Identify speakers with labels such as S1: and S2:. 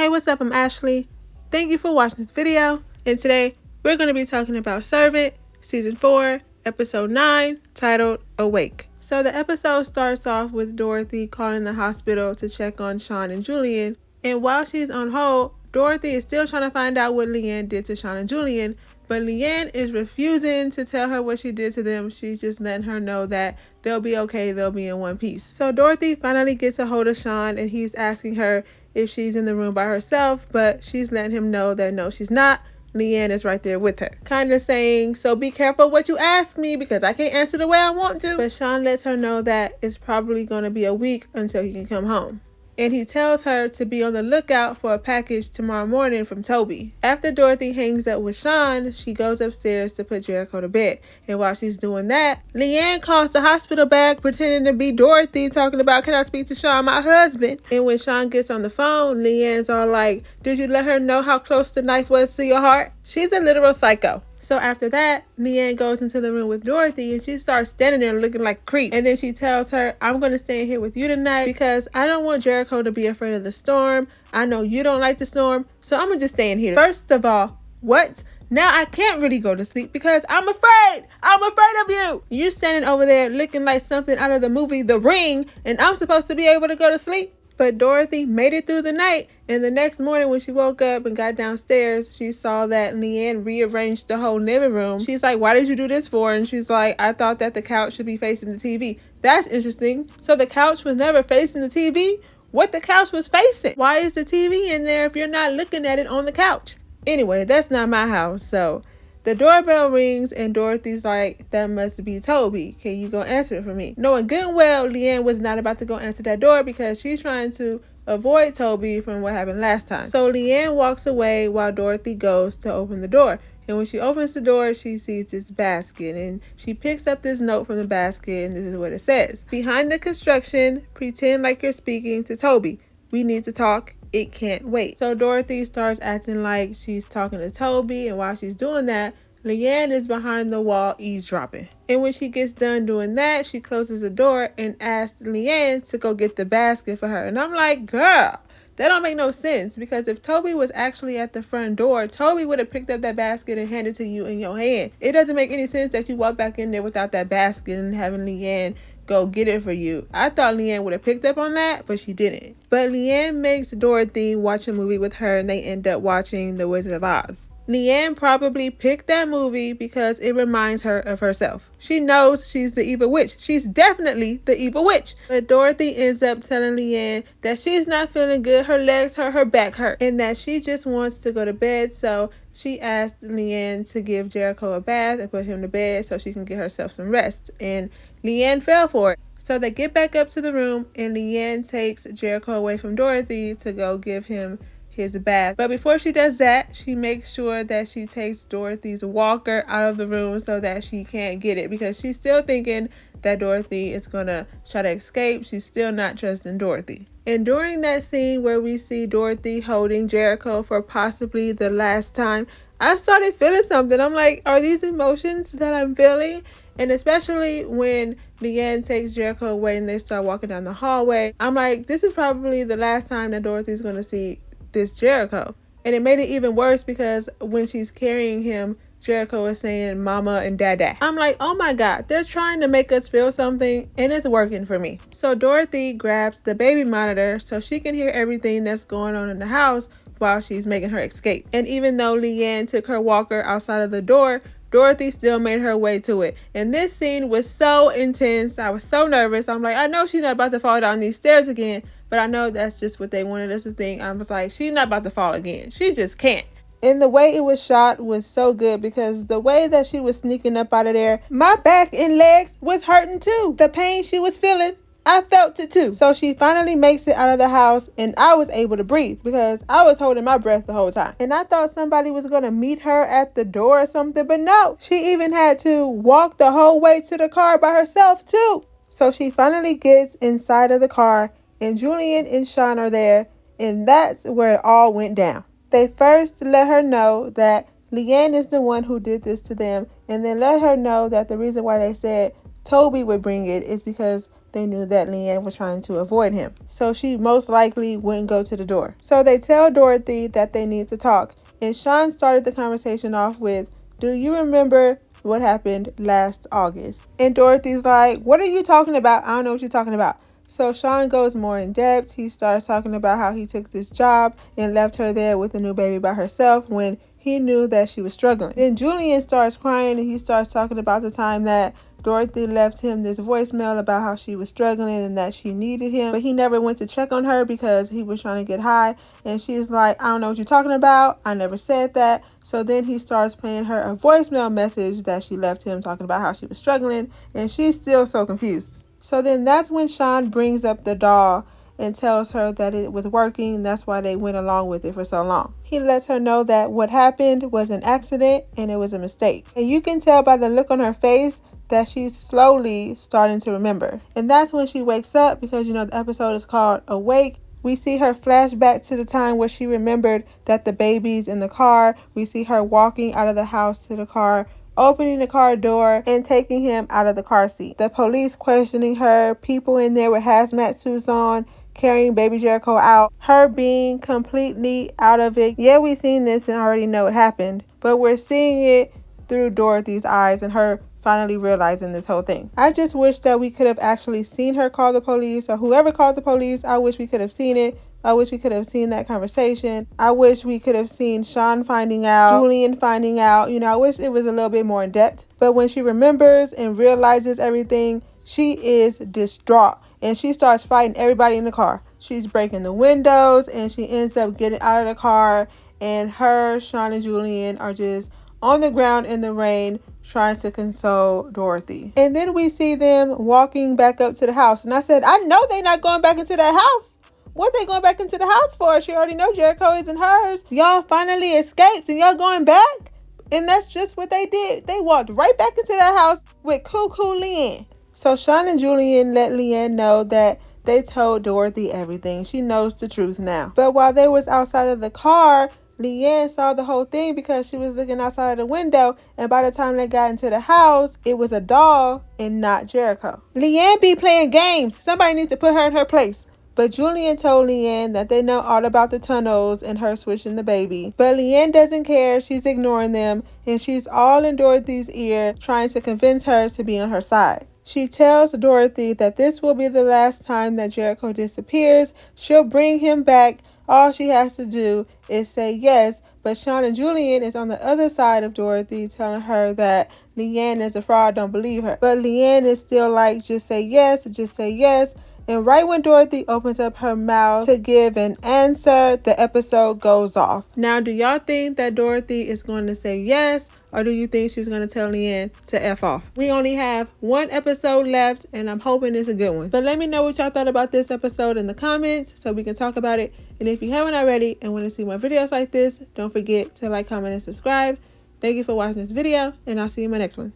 S1: Hey, what's up? I'm Ashley. Thank you for watching this video. And today we're going to be talking about Servant, Season 4, Episode 9, titled Awake. So the episode starts off with Dorothy calling the hospital to check on Sean and Julian. And while she's on hold, Dorothy is still trying to find out what Leanne did to Sean and Julian. But Leanne is refusing to tell her what she did to them. She's just letting her know that they'll be okay, they'll be in one piece. So Dorothy finally gets a hold of Sean and he's asking her if she's in the room by herself, but she's letting him know that no, she's not. Leanne is right there with her. Kind of saying, so be careful what you ask me because I can't answer the way I want to. But Sean lets her know that it's probably going to be a week until he can come home. And he tells her to be on the lookout for a package tomorrow morning from Toby. After Dorothy hangs up with Sean, she goes upstairs to put Jericho to bed. And while she's doing that, Leanne calls the hospital back pretending to be Dorothy, talking about, can I speak to Sean, my husband? And when Sean gets on the phone, Leanne's all like, did you let her know how close the knife was to your heart? She's a literal psycho. So after that, Leanne goes into the room with Dorothy and she starts standing there looking like a creep. And then she tells her, I'm going to stay in here with you tonight because I don't want Jericho to be afraid of the storm. I know you don't like the storm, so I'm going to just stay in here. First of all, what? Now I can't really go to sleep because I'm afraid. I'm afraid of you. You standing over there looking like something out of the movie The Ring and I'm supposed to be able to go to sleep? But Dorothy made it through the night, and the next morning when she woke up and got downstairs, she saw that Leanne rearranged the whole living room. She's like, why did you do this for? And she's like, I thought that the couch should be facing the TV. That's interesting. So the couch was never facing the TV? What the couch was facing? Why is the TV in there if you're not looking at it on the couch? Anyway, that's not my house, so the doorbell rings and Dorothy's like, that must be Toby. Can you go answer it for me? Knowing good and well, Leanne was not about to go answer that door because she's trying to avoid Toby from what happened last time. So Leanne walks away while Dorothy goes to open the door. And when she opens the door, she sees this basket and she picks up this note from the basket and this is what it says. Behind the construction, pretend like you're speaking to Toby. We need to talk. It can't wait. So Dorothy starts acting like she's talking to Toby, and while she's doing that, Leanne is behind the wall eavesdropping. And when she gets done doing that, she closes the door and asks Leanne to go get the basket for her. And I'm like, girl, that don't make no sense because if Toby was actually at the front door, Toby would have picked up that basket and handed it to you in your hand. It doesn't make any sense that you walk back in there without that basket and having Leanne go get it for you. I thought Leanne would have picked up on that, but she didn't. But Leanne makes Dorothy watch a movie with her and they end up watching The Wizard of Oz. Leanne probably picked that movie because it reminds her of herself. She knows she's the evil witch. She's definitely the evil witch. But Dorothy ends up telling Leanne that she's not feeling good. Her legs hurt, her back hurt, and that she just wants to go to bed. So she asked Leanne to give Jericho a bath and put him to bed so she can get herself some rest. And Leanne fell for it. So they get back up to the room and Leanne takes Jericho away from Dorothy to go give him his bath. But before she does that, she makes sure that she takes Dorothy's walker out of the room so that she can't get it because she's still thinking that Dorothy is gonna try to escape. She's still not trusting Dorothy. And during that scene where we see Dorothy holding Jericho for possibly the last time, I started feeling something. I'm like, are these emotions that I'm feeling? And especially when Leanne takes Jericho away and they start walking down the hallway, I'm like, this is probably the last time that Dorothy's gonna see this Jericho. And it made it even worse because when she's carrying him, Jericho is saying mama and dada. I'm like, oh my god, they're trying to make us feel something and it's working for me. So Dorothy grabs the baby monitor so she can hear everything that's going on in the house while she's making her escape. And even though Leanne took her walker outside of the door, Dorothy still made her way to it. And this scene was so intense. I was so nervous. I'm like, I know she's not about to fall down these stairs again, but I know that's just what they wanted us to think. I was like, she's not about to fall again. She just can't. And the way it was shot was so good because the way that she was sneaking up out of there, my back and legs was hurting too. The pain she was feeling, I felt it too. So she finally makes it out of the house and I was able to breathe because I was holding my breath the whole time. And I thought somebody was going to meet her at the door or something, but no. She even had to walk the whole way to the car by herself too. So she finally gets inside of the car and Julian and Sean are there, and that's where it all went down. They first let her know that Leanne is the one who did this to them, and then let her know that the reason why they said Toby would bring it is because they knew that Leanne was trying to avoid him. So she most likely wouldn't go to the door. So they tell Dorothy that they need to talk. And Sean started the conversation off with, "Do you remember what happened last August?" And Dorothy's like, "What are you talking about? I don't know what you're talking about." So Sean goes more in depth. He starts talking about how he took this job and left her there with a new baby by herself when he knew that she was struggling. Then Julian starts crying and he starts talking about the time that Dorothy left him this voicemail about how she was struggling and that she needed him, but he never went to check on her because he was trying to get high. And she's like, "I don't know what you're talking about. I never said that." So then he starts playing her a voicemail message that she left him talking about how she was struggling, and she's still so confused. So then that's when Sean brings up the doll and tells her that it was working. That's why they went along with it for so long. He lets her know that what happened was an accident and it was a mistake. And you can tell by the look on her face that she's slowly starting to remember. And that's when she wakes up, because the episode is called Awake. We see her flash back to the time where she remembered that the baby's in the car. We see her walking out of the house to the car, opening the car door and taking him out of the car seat. The police questioning her, people in there with hazmat suits on, carrying baby Jericho out, her being completely out of it. Yeah, we've seen this and already know it happened, but we're seeing it through Dorothy's eyes and her finally realizing this whole thing. I just wish that we could have actually seen her call the police, or whoever called the police. I wish we could have seen it. I wish we could have seen that conversation. I wish we could have seen Sean finding out, Julian finding out. I wish it was a little bit more in depth. But when she remembers and realizes everything, she is distraught and she starts fighting everybody in the car. She's breaking the windows and she ends up getting out of the car, and her, Sean, and Julian are just on the ground in the rain trying to console Dorothy. And then we see them walking back up to the house. And I said, I know they're not going back into that house. What they going back into the house for? She already know Jericho isn't hers. Y'all finally escaped and y'all going back? And that's just what they did. They walked right back into that house with Cuckoo Leanne. So Sean and Julian let Leanne know that they told Dorothy everything. She knows the truth now. But while they was outside of the car, Leanne saw the whole thing because she was looking outside of the window, and by the time they got into the house, it was a doll and not Jericho. Leanne be playing games. Somebody needs to put her in her place. But Julian told Leanne that they know all about the tunnels and her switching the baby. But Leanne doesn't care. She's ignoring them, and she's all in Dorothy's ear, trying to convince her to be on her side. She tells Dorothy that this will be the last time that Jericho disappears. She'll bring him back. All she has to do is say yes. But Sean and Julian is on the other side of Dorothy, telling her that Leanne is a fraud, don't believe her. But Leanne is still like, just say yes, just say yes. And right when Dorothy opens up her mouth to give an answer, the episode goes off. Now, do y'all think that Dorothy is going to say yes, or do you think she's going to tell Leanne to F off? We only have one episode left, and I'm hoping it's a good one. But let me know what y'all thought about this episode in the comments so we can talk about it. And if you haven't already and want to see more videos like this, don't forget to like, comment, and subscribe. Thank you for watching this video, and I'll see you in my next one.